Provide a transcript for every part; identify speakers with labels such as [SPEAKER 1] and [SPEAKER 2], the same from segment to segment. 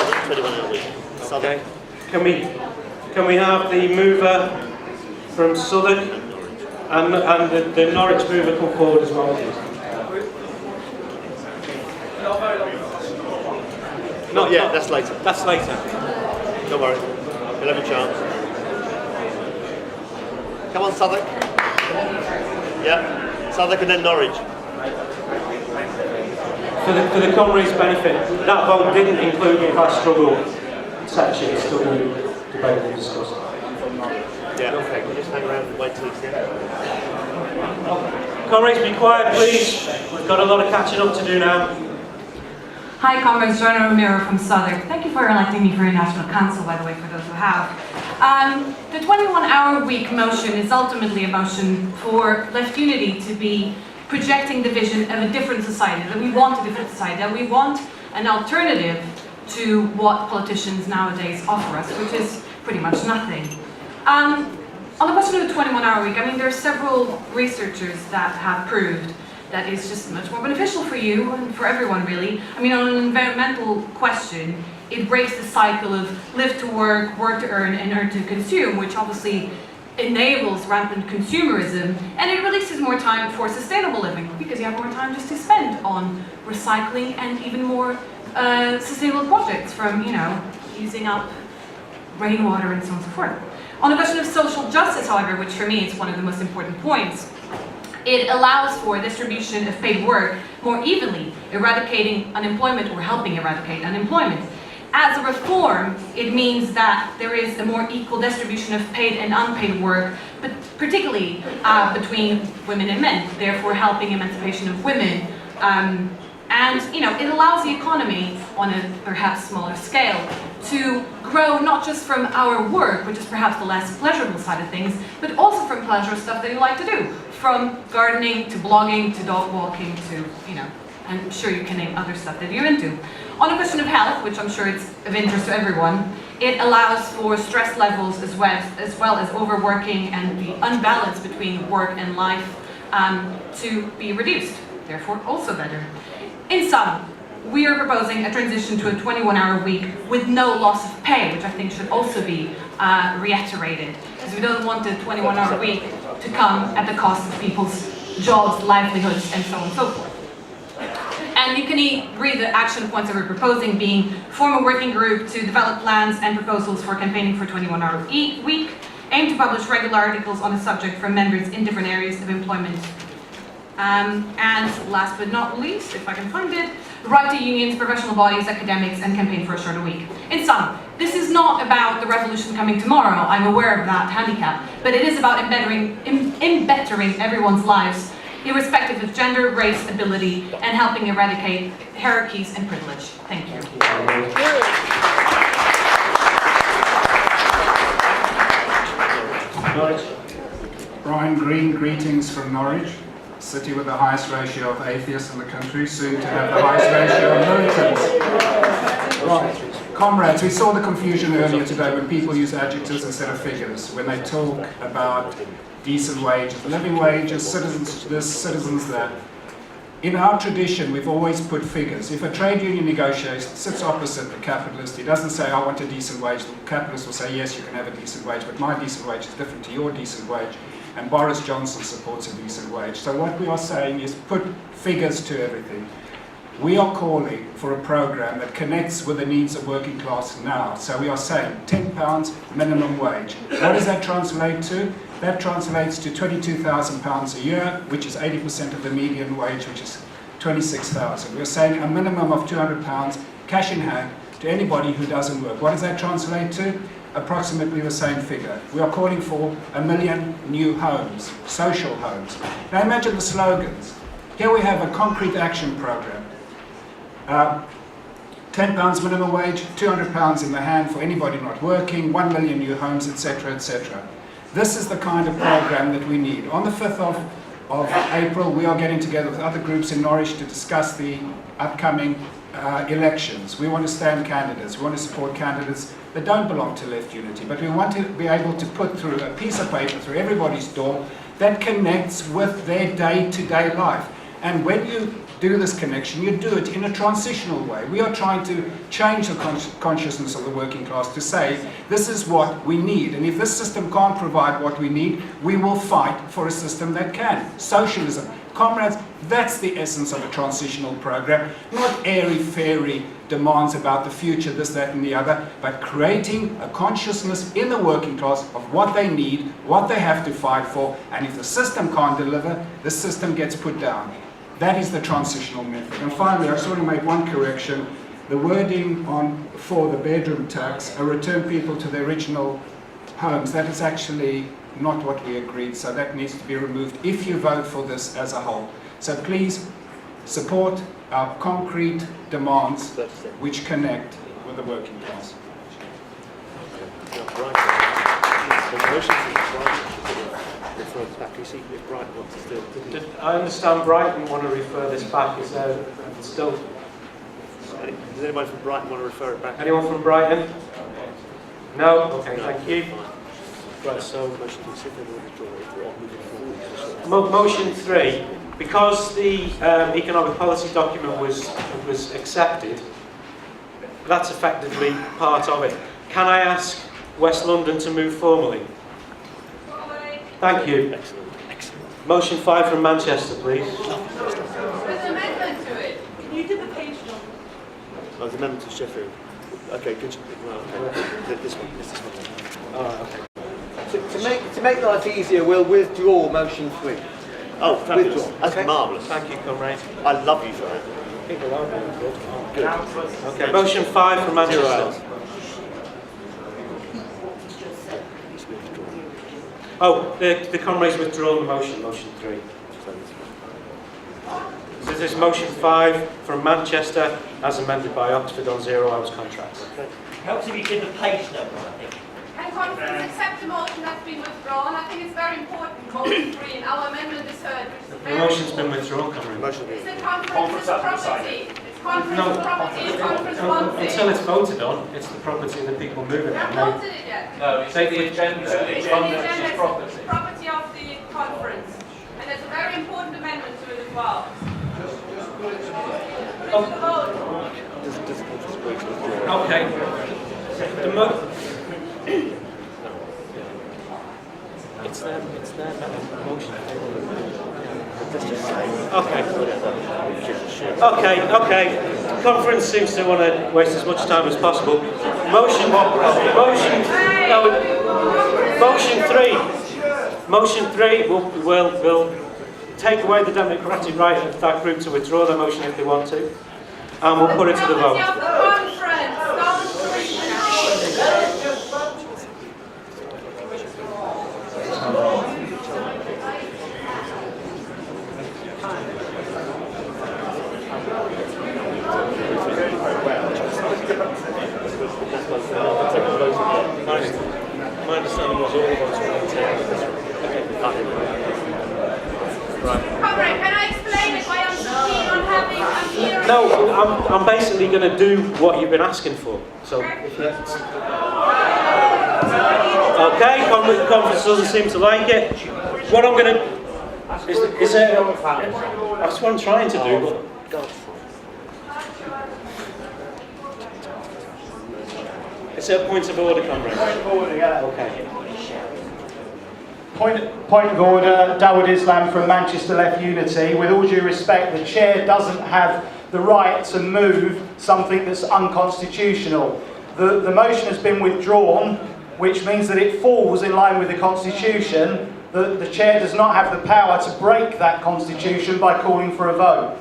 [SPEAKER 1] Southwark, 21 hour week. Southwark.
[SPEAKER 2] Okay. Can we have the mover from Southwark and the Norwich mover come forward as well, please?
[SPEAKER 1] Not yet, that's later.
[SPEAKER 2] That's later.
[SPEAKER 1] Don't worry. You'll have a chance. Come on, Southwark. Yeah, Southwark and then Norwich.
[SPEAKER 2] For the comrades' benefit, that vote didn't include the class struggle section. It's still being debated and discussed.
[SPEAKER 1] Yeah, okay. We'll just hang around and wait till he's here.
[SPEAKER 2] Comrades, be quiet, please. We've got a lot of catching up to do now.
[SPEAKER 3] Hi, comrades. Joanna Romero from Southwark. Thank you for electing me for your National Council, by the way, for those who have. The 21-hour week motion is ultimately a motion for Left Unity to be projecting the vision of a different society, that we want a different society, that we want an alternative to what politicians nowadays offer us, which is pretty much nothing. On the question of the 21-hour week, I mean, there are several researchers that have proved that it's just much more beneficial for you and for everyone, really. I mean, on an environmental question, it breaks the cycle of live to work, work to earn, and earn to consume, which obviously enables rampant consumerism, and it releases more time for sustainable living, because you have more time just to spend on recycling and even more sustainable projects, from, you know, using up rainwater and so on and so forth. On the question of social justice, however, which for me is one of the most important points, it allows for distribution of paid work more evenly, eradicating unemployment or helping eradicate unemployment. As a reform, it means that there is a more equal distribution of paid and unpaid work, but particularly between women and men, therefore helping emancipation of women. And you know, it allows the economy on a perhaps smaller scale to grow not just from our work, which is perhaps the less pleasurable side of things, but also from pleasure stuff that you like to do, from gardening to blogging to dog walking to, you know, I'm sure you can name other stuff that you're into. On the question of health, which I'm sure is of interest to everyone, it allows for stress levels as well as overworking and the unbalance between work and life to be reduced, therefore also better. In sum, we are proposing a transition to a 21-hour week with no loss of pay, which I think should also be reiterated, because we don't want the 21-hour week to come at the cost of people's jobs, livelihoods, and so on and so forth. And you can read the action points that we're proposing, being form a working group to develop plans and proposals for campaigning for a 21-hour week, aim to publish regular articles on the subject from members in different areas of employment. And last but not least, if I can find it, write to unions, professional bodies, academics, and campaign for a shorter week. In sum, this is not about the revolution coming tomorrow, I'm aware of that handicap, but it is about embettering everyone's lives, irrespective of gender, race, ability, and helping eradicate hierarchies and privilege. Thank you.
[SPEAKER 4] Brian Green, greetings from Norwich, city with the highest ratio of atheists in the country, soon to have the highest ratio of militants. Right. Comrades, we saw the confusion earlier today when people use adjectives instead of figures, when they talk about decent wages, living wages, citizens this, citizens that. In our tradition, we've always put figures. If a trade union negotiator sits opposite the capitalist, he doesn't say, I want a decent wage. The capitalist will say, yes, you can have a decent wage, but my decent wage is different to your decent wage. And Boris Johnson supports a decent wage. So what we are saying is put figures to everything. We are calling for a program that connects with the needs of working class now. So we are saying £10 minimum wage. What does that translate to? That translates to £22,000 a year, which is 80% of the median wage, which is £26,000. We're saying a minimum of £200 cash in hand to anybody who doesn't work. What does that translate to? Approximately the same figure. We are calling for 1 million new homes, social homes. Now imagine the slogans. Here we have a concrete action program. £10 minimum wage, £200 in the hand for anybody not working, 1 million new homes, etc., etc. This is the kind of program that we need. On the 5th of April, we are getting together with other groups in Norwich to discuss the upcoming elections. We want to stand candidates. We want to support candidates that don't belong to Left Unity, but we want to be able to put through a piece of paper through everybody's door that connects with their day-to-day life. And when you do this connection, you do it in a transitional way. We are trying to change the consciousness of the working class to say, this is what we need, and if this system can't provide what we need, we will fight for a system that can. Socialism. Comrades, that's the essence of a transitional program, not airy-fairy demands about the future, this, that and the other, but creating a consciousness in the working class of what they need, what they have to fight for, and if the system can't deliver, the system gets put down. That is the transitional method. And finally, I just want to make one correction. The wording for the bedroom tax, return people to their original homes, that is actually not what we agreed, so that needs to be removed if you vote for this as a whole. So please support our concrete demands which connect with the working class.
[SPEAKER 2] I understand Brighton want to refer this back. Is there still...
[SPEAKER 1] Does anyone from Brighton want to refer it back?
[SPEAKER 2] Anyone from Brighton? No? Okay, thank you.
[SPEAKER 1] Right, so motion to consider the withdrawal or moving forward.
[SPEAKER 2] Motion 3, because the economic policy document was accepted, that's effectively part of it. Can I ask West London to move formally? Thank you.
[SPEAKER 1] Excellent, excellent.
[SPEAKER 2] Motion 5 from Manchester, please.
[SPEAKER 3] There's an amendment to it.
[SPEAKER 5] Can you do the page number?
[SPEAKER 1] Oh, the amendment to Sheffield. Okay, good. Well, okay. This one.
[SPEAKER 2] Oh, okay.
[SPEAKER 6] To make life easier, we'll withdraw motion 3.
[SPEAKER 1] Oh, fabulous.
[SPEAKER 6] Withdraw.
[SPEAKER 1] That's
[SPEAKER 6] Okay.
[SPEAKER 1] marvellous.
[SPEAKER 2] Thank you, comrade.
[SPEAKER 1] I love you for that.
[SPEAKER 2] People are very good.
[SPEAKER 1] Good.
[SPEAKER 2] Okay, motion 5 from
[SPEAKER 1] 0
[SPEAKER 2] Manchester.
[SPEAKER 1] hours.
[SPEAKER 2] Oh, the comrades withdrawn the motion, motion 3. So this is motion 5 from Manchester, as amended by Oxford on 0 hours contracts.
[SPEAKER 5] Helps if you give the page number, I think.
[SPEAKER 3] Can conference accept the motion that's been withdrawn? I think it's very important, motion 3, and our amendment is heard. Which is
[SPEAKER 2] The
[SPEAKER 3] very
[SPEAKER 2] motion's been
[SPEAKER 3] important.
[SPEAKER 2] withdrawn, comrade.
[SPEAKER 1] Motion
[SPEAKER 3] It's
[SPEAKER 1] is
[SPEAKER 3] a conference property. It's conference
[SPEAKER 2] No.
[SPEAKER 3] property. It's conference one thing.
[SPEAKER 2] Until it's voted on, it's the property of the people moving
[SPEAKER 3] We haven't
[SPEAKER 2] it.
[SPEAKER 3] voted it yet.
[SPEAKER 7] No, it's
[SPEAKER 2] Take
[SPEAKER 7] the agenda.
[SPEAKER 3] It's
[SPEAKER 7] It's
[SPEAKER 3] on
[SPEAKER 7] on
[SPEAKER 3] the
[SPEAKER 7] the
[SPEAKER 3] agenda. It's
[SPEAKER 7] property.
[SPEAKER 3] property of the conference. And there's a very important amendment to it as well.
[SPEAKER 2] Oh.
[SPEAKER 3] It's the vote.
[SPEAKER 1] does the conference agree to withdraw?
[SPEAKER 2] Okay.
[SPEAKER 1] It's their motion.
[SPEAKER 2] Okay. Conference seems to want to waste as much time as possible. Motion 3 will take away the democratic right of that group to withdraw their motion if they want to, and we'll put it to the vote.
[SPEAKER 3] Property of the conference.
[SPEAKER 1] My understanding was all of us
[SPEAKER 3] Comrade, can I explain it why I'm so keen on having a hearing?
[SPEAKER 2] No, I'm basically going to do what you've been asking for. So, okay, conference doesn't seem to like it. What I'm going to is that's what I'm trying to do. But it's a point of order, comrade.
[SPEAKER 8] Point of order, yeah.
[SPEAKER 2] Okay.
[SPEAKER 8] Point of order, Dawud Islam from Manchester Left Unity. With all due respect, the chair doesn't have the right to move something that's unconstitutional. The motion has been withdrawn, which means that it falls in line with the Constitution. The chair does not have the power to break that Constitution by calling for a vote.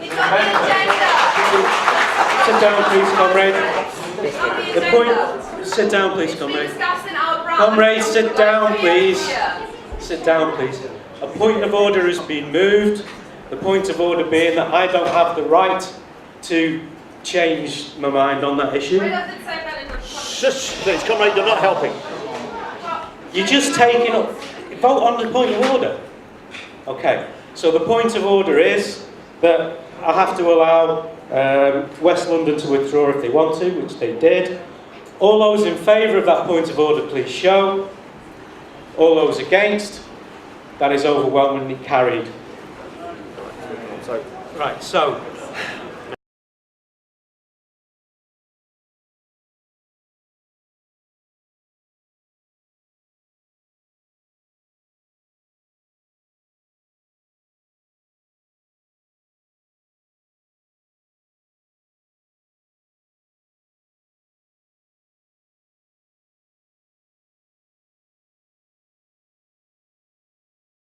[SPEAKER 3] It's on the agenda.
[SPEAKER 2] Sit down, please, comrade.
[SPEAKER 3] It's on the
[SPEAKER 2] The
[SPEAKER 3] agenda.
[SPEAKER 2] point. Sit down, please,
[SPEAKER 3] It's been
[SPEAKER 2] comrade.
[SPEAKER 3] discussed in our branch.
[SPEAKER 2] Comrade, sit down, please.
[SPEAKER 3] Here.
[SPEAKER 2] Sit down, please. A point of order has been moved. The point of order being that I don't have the right to change my mind on that issue.
[SPEAKER 3] Where does it say that in the
[SPEAKER 1] Shush, please, comrade, you're not helping.
[SPEAKER 2] You're just taking up. Vote on the point of order. Okay. So the point of order is that I have to allow West London to withdraw if they want to, which they did. All those in favour of that point of order, please show. All those against. That is overwhelmingly carried.
[SPEAKER 1] So,
[SPEAKER 2] Right, so